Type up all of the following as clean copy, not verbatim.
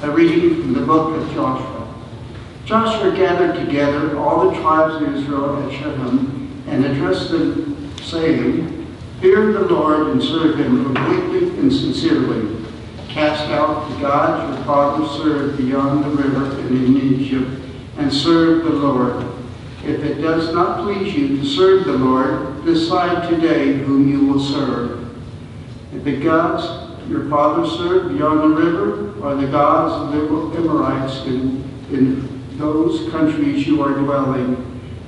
A reading from the book of Joshua. Joshua gathered together all the tribes of Israel at Shechem and addressed them, saying, "Fear the Lord and serve him completely and sincerely. Cast out the gods your fathers served beyond the river and in Egypt, and serve the Lord. If it does not please you to serve the Lord, decide today whom you will serve. If the gods your fathers served beyond the river are the gods of the Amorites in those countries you are dwelling.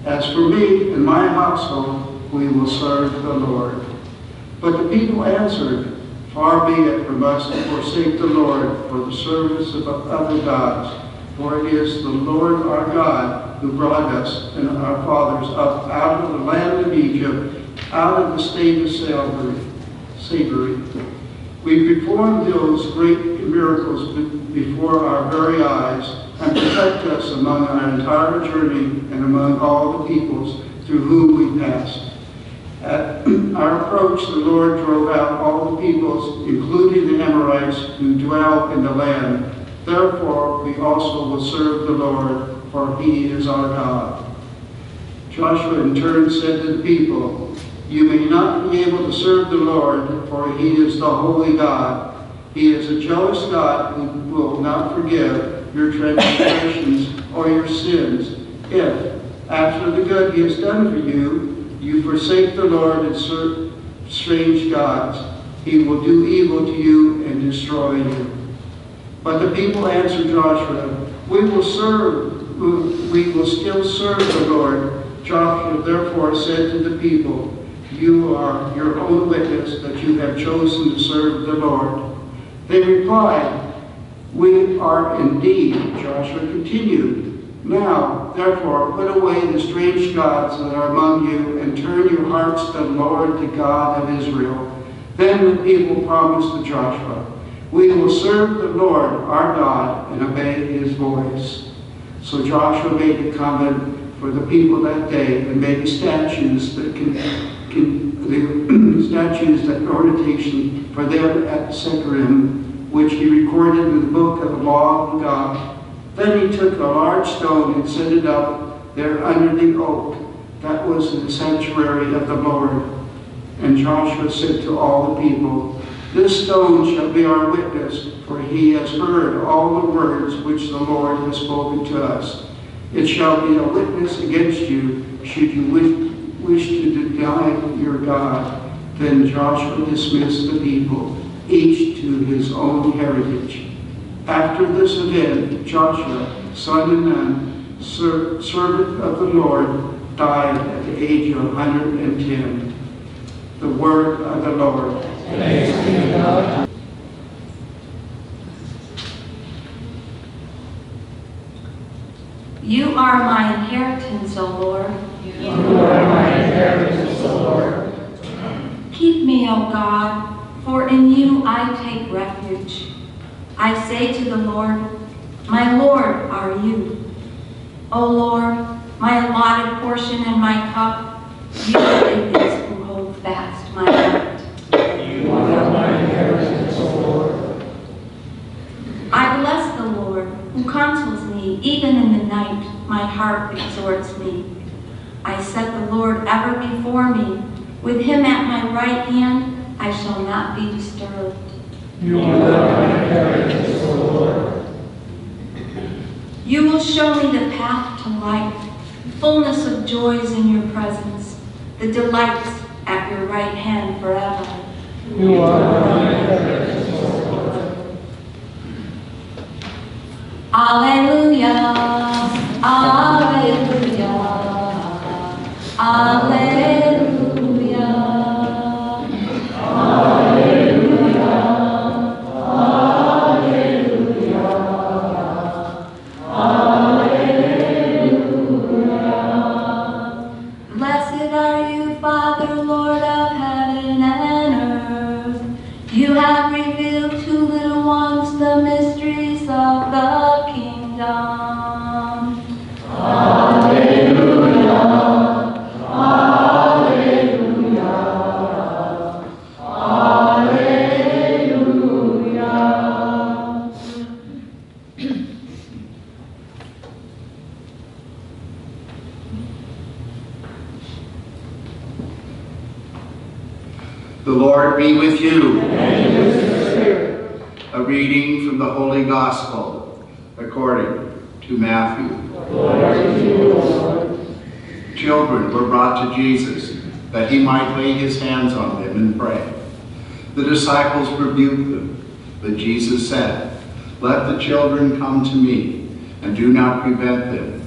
As for me and my household, we will serve the Lord." But the people answered, "Far be it from us to forsake the Lord for the service of other gods. For it is the Lord our God who brought us and our fathers up out of the land of Egypt, out of the state of slavery. We performed those great miracles before our very eyes, and protect us among our entire journey and among all the peoples through whom we passed. At our approach, the Lord drove out all the peoples, including the Amorites who dwell in the land. Therefore, we also will serve the Lord, for he is our God." Joshua in turn said to the people, "You may not be able to serve the Lord, for he is the holy God. He is a jealous God who will not forgive your transgressions or your sins. If, after the good he has done for you, you forsake the Lord and serve strange gods, he will do evil to you and destroy you." But the people answered Joshua, we will still serve the Lord." Joshua therefore said to the people, "You are your own witness that you have chosen to serve the Lord." They replied, "We are indeed." Joshua continued, "Now, therefore, put away the strange gods that are among you, and turn your hearts to the Lord, the God of Israel." Then the people promised to Joshua, "We will serve the Lord our God and obey his voice." So Joshua made the covenant for the people that day and made the statutes that ordination for them at Secherim, which he recorded in the book of the law of God. Then he took a large stone and set it up there under the oak that was in the sanctuary of the Lord. And Joshua said to all the people, "This stone shall be our witness, for he has heard all the words which the Lord has spoken to us. It shall be a witness against you, should you wish to deny your God." Then Joshua dismissed the people, each to his own heritage. After this event, Joshua, son of Nun, servant of the Lord, died at the age of 110. The word of the Lord. Thanks be to God. You are my inheritance, O Lord. You are my inheritance, O Lord. Keep me, O God, for in you I take refuge. I say to the Lord, my Lord are you. O Lord, my allotted portion and my cup, you are these who hold fast my heart. You are my inheritance, O Lord. I bless the Lord, who counsels me. Even in the night, my heart exhorts me. I set the Lord ever before me. With him at my right hand, I shall not be disturbed. You are my inheritance, O Lord. You will show me the path to life, fullness of joys in your presence, the delights at your right hand forever. You are my inheritance, O Lord. Alleluia, alleluia, alleluia, alleluia, alleluia. Blessed are you, Father, Lord of heaven and earth. You have revealed to little ones the mysteries of the kingdom. Alleluia, alleluia, alleluia. The Lord be with you. And with your spirit. A reading from the Holy Gospel according to Matthew. Glory to you, Lord. Children were brought to Jesus that he might lay his hands on them and pray. The disciples rebuked them, but Jesus said, "Let the children come to me, and do not prevent them,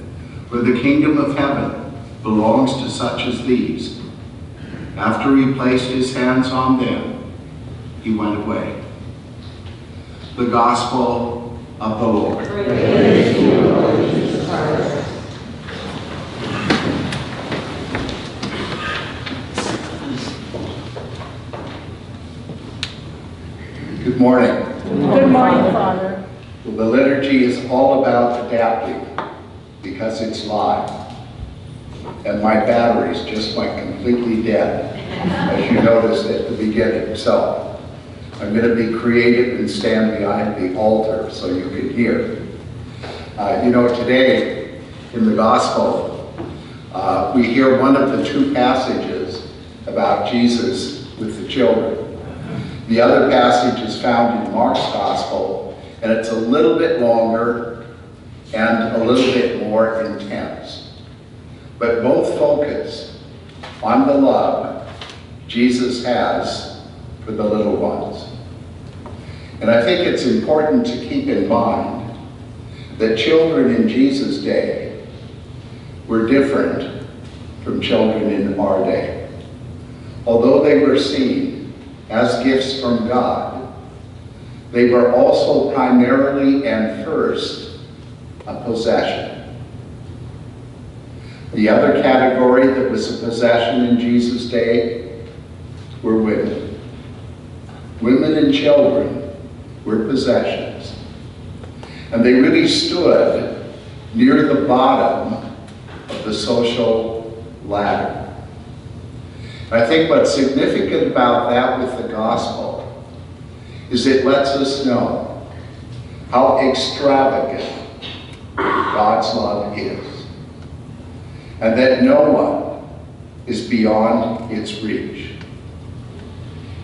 for the kingdom of heaven belongs to such as these." After he placed his hands on them, he went away. The Gospel of the Lord. Praise to you, Lord Jesus Christ. Good morning. Good morning, Father. Well, the liturgy is all about adapting because it's live. And my battery's just went completely dead, as you noticed at the beginning. So I'm going to be creative and stand behind the altar so you can hear. Today in the Gospel, we hear one of the two passages about Jesus with the children. The other passage is found in Mark's Gospel, and it's a little bit longer and a little bit more intense. But both focus on the love Jesus has for the little ones. And I think it's important to keep in mind that children in Jesus' day were different from children in our day. Although they were seen as gifts from God, they were also primarily and first a possession. The other category that was a possession in Jesus' day were women. Women and children were possessions. And they really stood near the bottom of the social ladder. I think what's significant about that with the gospel is it lets us know how extravagant God's love is, and that no one is beyond its reach.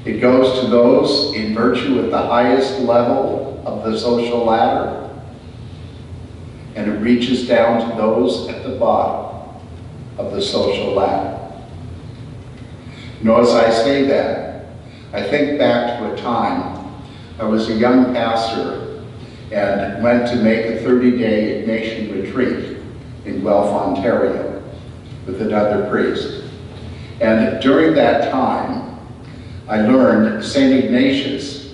It goes to those in virtue at the highest level of the social ladder, and it reaches down to those at the bottom of the social ladder. As I say that, I think back to a time I was a young pastor and went to make a 30-day Ignatian retreat in Guelph, Ontario, with another priest. And during that time, I learned St. Ignatius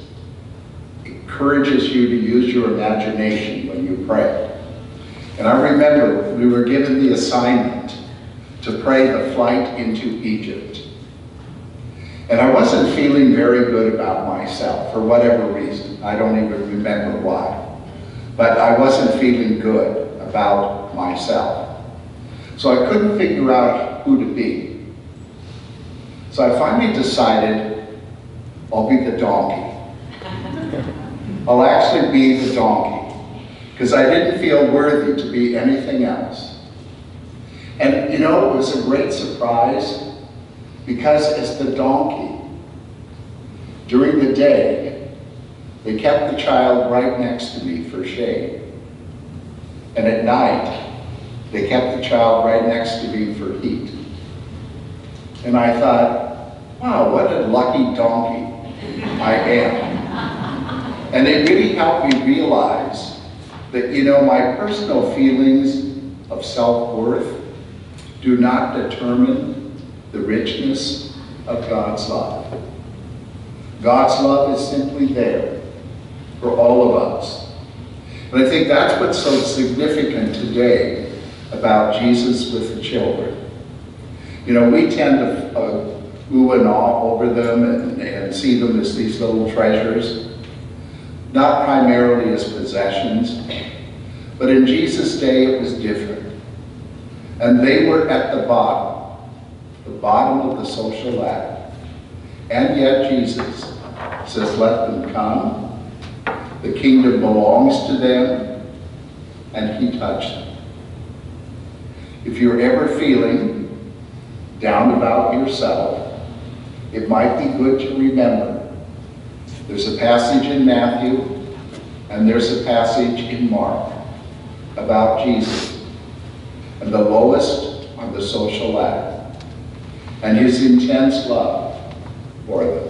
encourages you to use your imagination when you pray. And I remember we were given the assignment to pray the flight into Egypt. And I wasn't feeling very good about myself for whatever reason. I don't even remember why. But I wasn't feeling good about myself. So I couldn't figure out who to be. So I finally decided I'll be the donkey. I'll actually be the donkey, because I didn't feel worthy to be anything else. And it was a great surprise, because as the donkey, during the day, they kept the child right next to me for shade. And at night, they kept the child right next to me for heat. And I thought, wow, what a lucky donkey I am. And it really helped me realize that, you know, my personal feelings of self-worth do not determine the richness of God's love. God's love is simply there for all of us. And I think that's what's so significant today about Jesus with the children. You know, we tend to ooh and ah over them and see them as these little treasures, not primarily as possessions, but in Jesus' day it was different. And they were at the bottom of the social ladder. And yet Jesus says, let them come. The kingdom belongs to them, and he touched them. If you're ever feeling down about yourself, it might be good to remember there's a passage in Matthew and there's a passage in Mark about Jesus and the lowest on the social ladder and his intense love for them.